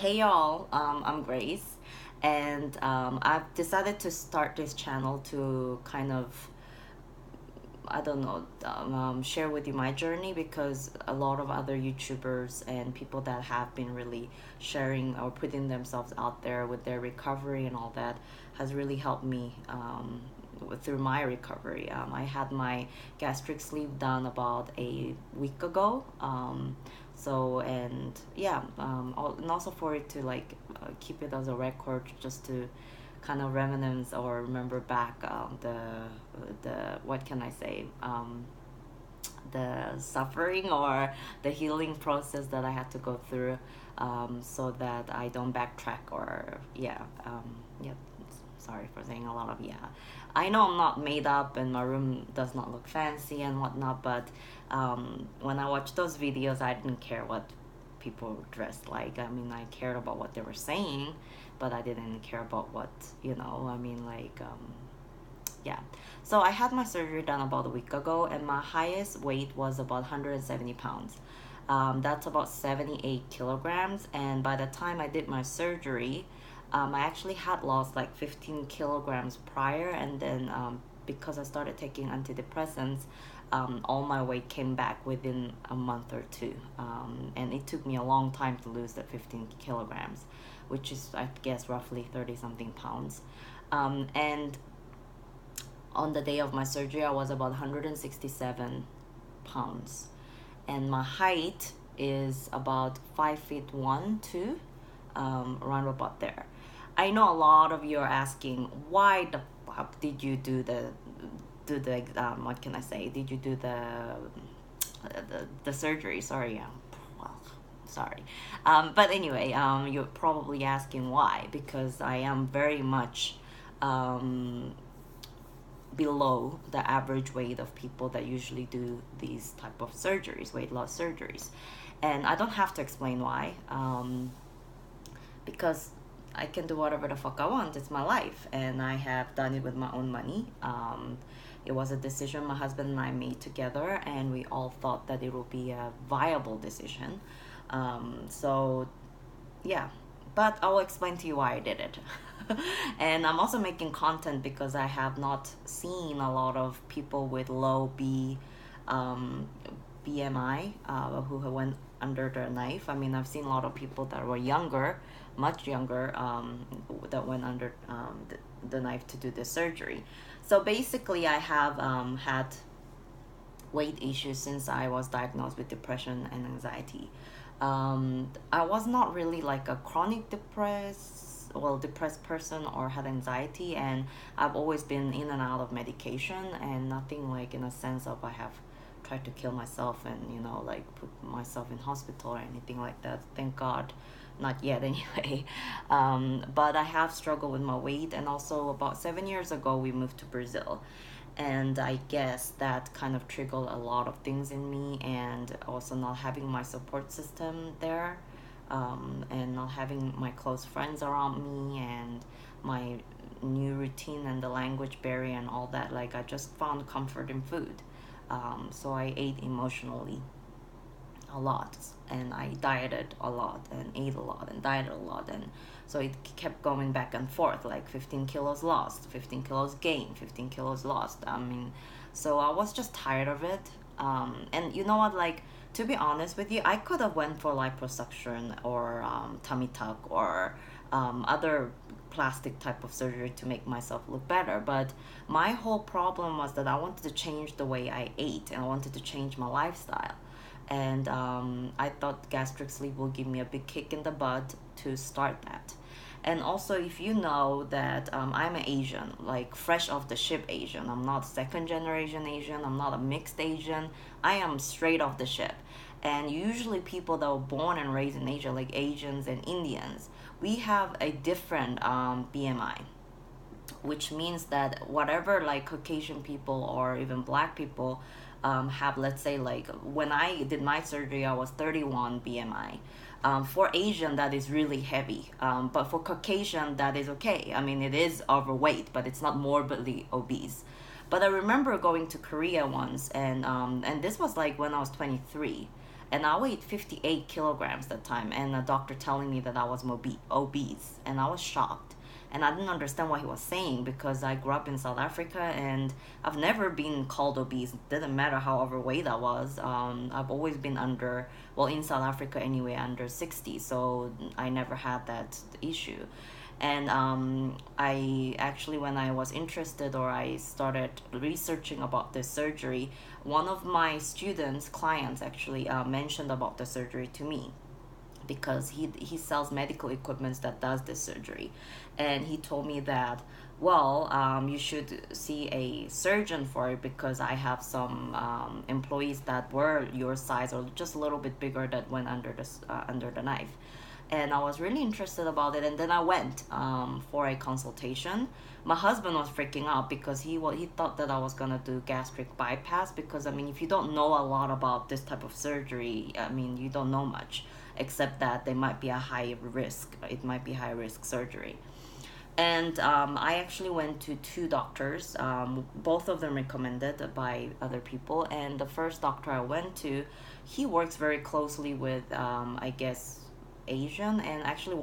Hey y'all, I'm Grace, and I've decided to start this channel to kind of, I don't know, share with you my journey because a lot of other YouTubers and people that have been really sharing or putting themselves out there with their recovery and all that has really helped me through my recovery. I had my gastric sleeve done about a week ago. And yeah, and also for it to like keep it as a record, just to kind of reminisce or remember back the what can I say, the suffering or the healing process that I had to go through, so that I don't backtrack or yeah. Sorry for saying a lot of yeah. I know I'm not made up and my room does not look fancy and whatnot, but when I watched those videos, I didn't care what people dressed like. I mean, I cared about what they were saying, but I didn't care about what, yeah. So I had my surgery done about a week ago, and my highest weight was about 170 pounds. That's about 78 kilograms. And by the time I did my surgery, I actually had lost like 15 kilograms prior, and then because I started taking antidepressants, all my weight came back within a month or two. And it took me a long time to lose that 15 kilograms, which is, I guess, roughly 30 something pounds. And on the day of my surgery, I was about 167 pounds. And my height is about 5 feet 1, 2, around about there. I know a lot of you are asking, why the fuck did you do the what can I say? Did you do the surgery? Sorry, well, sorry. But anyway, you're probably asking why, because I am very much um, below the average weight of people that usually do these type of surgeries, weight loss surgeries. And I don't have to explain why, because I can do whatever the fuck I want. It's my life, and I have done it with my own money. It was a decision my husband and I made together, and we all thought that it would be a viable decision. So yeah, but I'll explain to you why I did it. And I'm also making content because I have not seen a lot of people with low um, BMI who went under the knife. I mean, I've seen a lot of people that were younger, much younger, that went under the knife to do the surgery. So basically, I have had weight issues since I was diagnosed with depression and anxiety. I was not really like a chronic depressed person or had anxiety, and I've always been in and out of medication, and nothing like in a sense of I have tried to kill myself and like put myself in hospital or anything like that. Thank God, not yet anyway. But I have struggled with my weight, and also about 7 years ago we moved to Brazil, and I guess that kind of triggered a lot of things in me, and also not having my support system there, and not having my close friends around me, and my new routine and the language barrier and all that. Like, I just found comfort in food. So I ate emotionally a lot, and I dieted a lot and ate a lot and dieted a lot, and so it kept going back and forth, like 15 kilos lost, 15 kilos gained, 15 kilos lost. I mean, so I was just tired of it. And you know what, like, to be honest with you, I could have went for liposuction or tummy tuck or other plastic type of surgery to make myself look better, but my whole problem was that I wanted to change the way I ate, and I wanted to change my lifestyle. And I thought gastric sleeve will give me a big kick in the butt to start that. And also, if you know that I'm an Asian, like fresh off the ship Asian. I'm not second generation Asian. I'm not a mixed Asian. I am straight off the ship. And usually people that were born and raised in Asia, like Asians and Indians, we have a different BMI, which means that whatever like Caucasian people or even black people have, let's say, like when I did my surgery, I was 31 BMI. For Asian, that is really heavy, but for Caucasian, that is okay. I mean, it is overweight, but it's not morbidly obese. But I remember going to Korea once, and this was like when I was 23, and I weighed 58 kilograms that time, and a doctor telling me that I was obese, and I was shocked. And I didn't understand what he was saying because I grew up in South Africa and I've never been called obese. It didn't matter how overweight I was. I've always been under, well, in South Africa anyway, under 60. So I never had that issue. And I actually, when I was interested or I started researching about this surgery, one of my students, clients actually mentioned about the surgery to me because he sells medical equipment that does this surgery, and he told me that, well, you should see a surgeon for it because I have some employees that were your size or just a little bit bigger that went under the knife. And I was really interested about it, and then I went for a consultation. My husband was freaking out because he thought that I was gonna do gastric bypass, because I mean, if you don't know a lot about this type of surgery, I mean, you don't know much except that they might be a high risk. It might be high risk surgery. And I actually went to two doctors, both of them recommended by other people. And the first doctor I went to, he works very closely with, I guess, Asian, and actually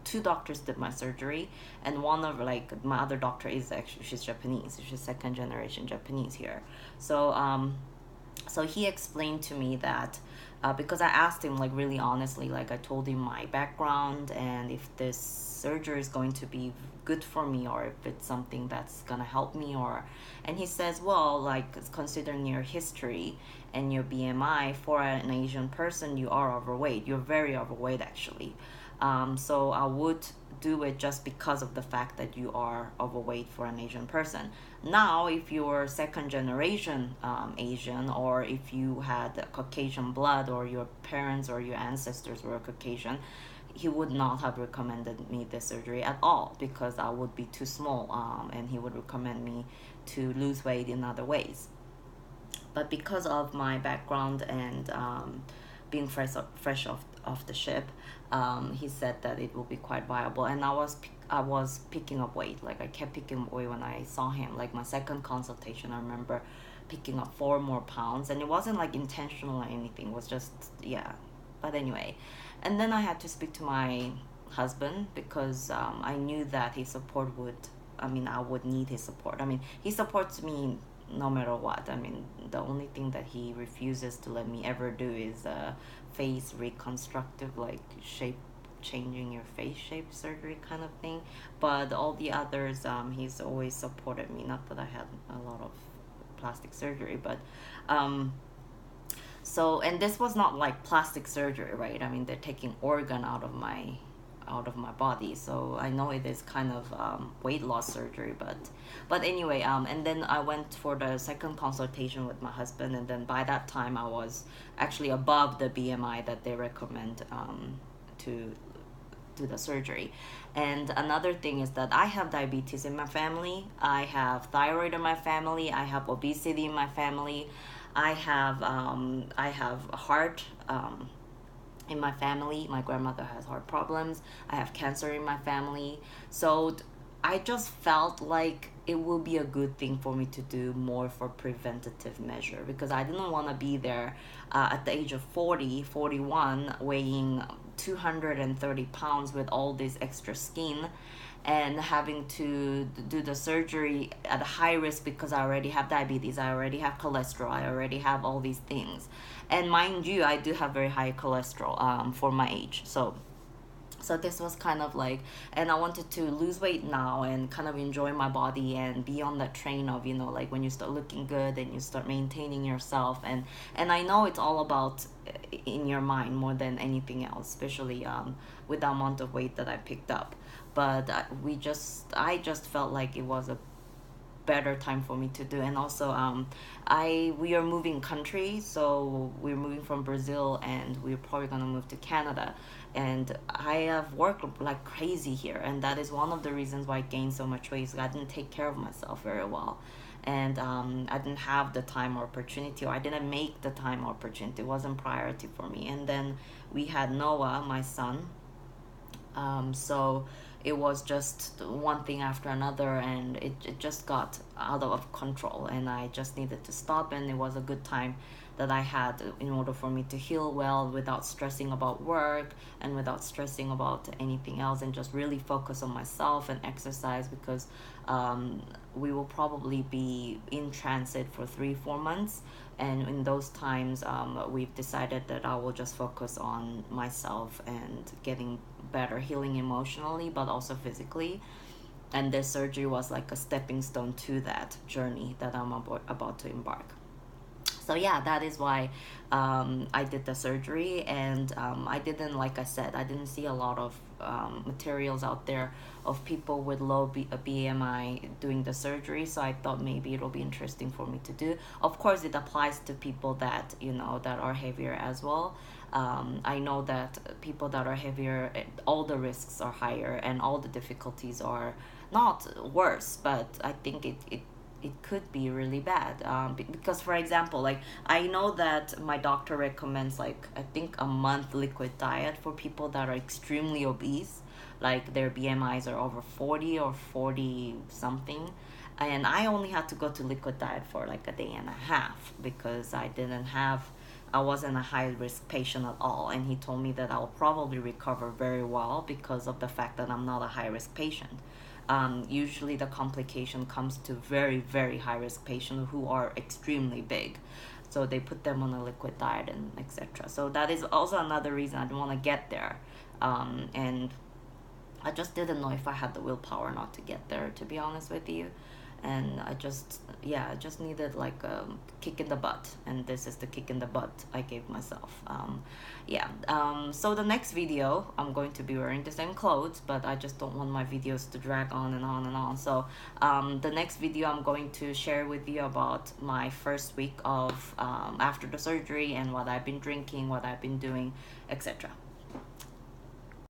two doctors did my surgery, and one of like my other doctor is actually, she's Japanese, she's second generation Japanese here. So he explained to me that because I asked him like really honestly, like I told him my background and if this surgery is going to be good for me or if it's something that's gonna help me, or, and he says, well, like considering your history and your BMI, for an Asian person, you are overweight. You're very overweight actually. So I would do it just because of the fact that you are overweight for an Asian person. Now, if you're second generation Asian, or if you had Caucasian blood, or your parents or your ancestors were Caucasian, he would not have recommended me this surgery at all because I would be too small, and he would recommend me to lose weight in other ways. But because of my background and being fresh off the ship, he said that it will be quite viable. And I was picking up weight. Like I kept picking up weight when I saw him. Like my second consultation, I remember picking up 4 more pounds, and it wasn't like intentional or anything. It was just, yeah. But anyway, and then I had to speak to my husband because I knew that his support would, I mean, I would need his support. I mean, he supports me no matter what. I mean, the only thing that he refuses to let me ever do is face reconstructive, like shape, changing your face shape surgery kind of thing. But all the others, he's always supported me. Not that I had a lot of plastic surgery, but so, and this was not like plastic surgery, right? I mean, they're taking organ out of my body, so I know it is kind of weight loss surgery, but anyway, and then I went for the second consultation with my husband, and then by that time I was actually above the BMI that they recommend to do the surgery. And another thing is that I have diabetes in my family, I have thyroid in my family, I have obesity in my family, I have heart in my family. My grandmother has heart problems. I have cancer in my family. So I just felt like it will be a good thing for me to do more for preventative measure, because I didn't want to be there at the age of 41, weighing 230 pounds with all this extra skin and having to do the surgery at a high risk because I already have diabetes, I already have cholesterol, I already have all these things. And mind you, I do have very high cholesterol for my age. So this was kind of like, and I wanted to lose weight now and kind of enjoy my body and be on that train of, you know, like when you start looking good and you start maintaining yourself. And I know it's all about in your mind more than anything else, especially with the amount of weight that I picked up. But I just felt like it was a better time for me to do. And also we are moving country, so we're moving from Brazil and we're probably gonna move to Canada, and I have worked like crazy here, and that is one of the reasons why I gained so much weight. I didn't take care of myself very well, and I didn't have the time or opportunity, or I didn't make the time or opportunity. It wasn't priority for me. And then we had Noah, my son, so it was just one thing after another, and it just got out of control, and I just needed to stop. And it was a good time that I had in order for me to heal well without stressing about work and without stressing about anything else, and just really focus on myself and exercise, because we will probably be in transit for 3-4 months, and in those times we've decided that I will just focus on myself and getting better, healing emotionally but also physically. And this surgery was like a stepping stone to that journey that I'm about to embark. So yeah, that is why I did the surgery. And I didn't, like I said, I didn't see a lot of materials out there of people with low BMI doing the surgery, so I thought maybe it'll be interesting for me to do. Of course, it applies to people that, you know, that are heavier as well. I know that people that are heavier, all the risks are higher and all the difficulties are not worse, but I think it could be really bad, because for example, like, I know that my doctor recommends, like, I think a month liquid diet for people that are extremely obese, like their BMIs are over 40 or 40 something. And I only had to go to liquid diet for like a day and a half because I wasn't a high risk patient at all, and he told me that I'll probably recover very well because of the fact that I'm not a high risk patient. Usually the complication comes to very, very high risk patients who are extremely big, so they put them on a liquid diet and etc. So that is also another reason I don't want to get there, and I just didn't know if I had the willpower not to get there, to be honest with you. And I just needed like a kick in the butt, and this is the kick in the butt I gave myself. So the next video I'm going to be wearing the same clothes, but I just don't want my videos to drag on and on and on. So the next video I'm going to share with you about my first week of after the surgery, and what I've been drinking, what I've been doing, etc.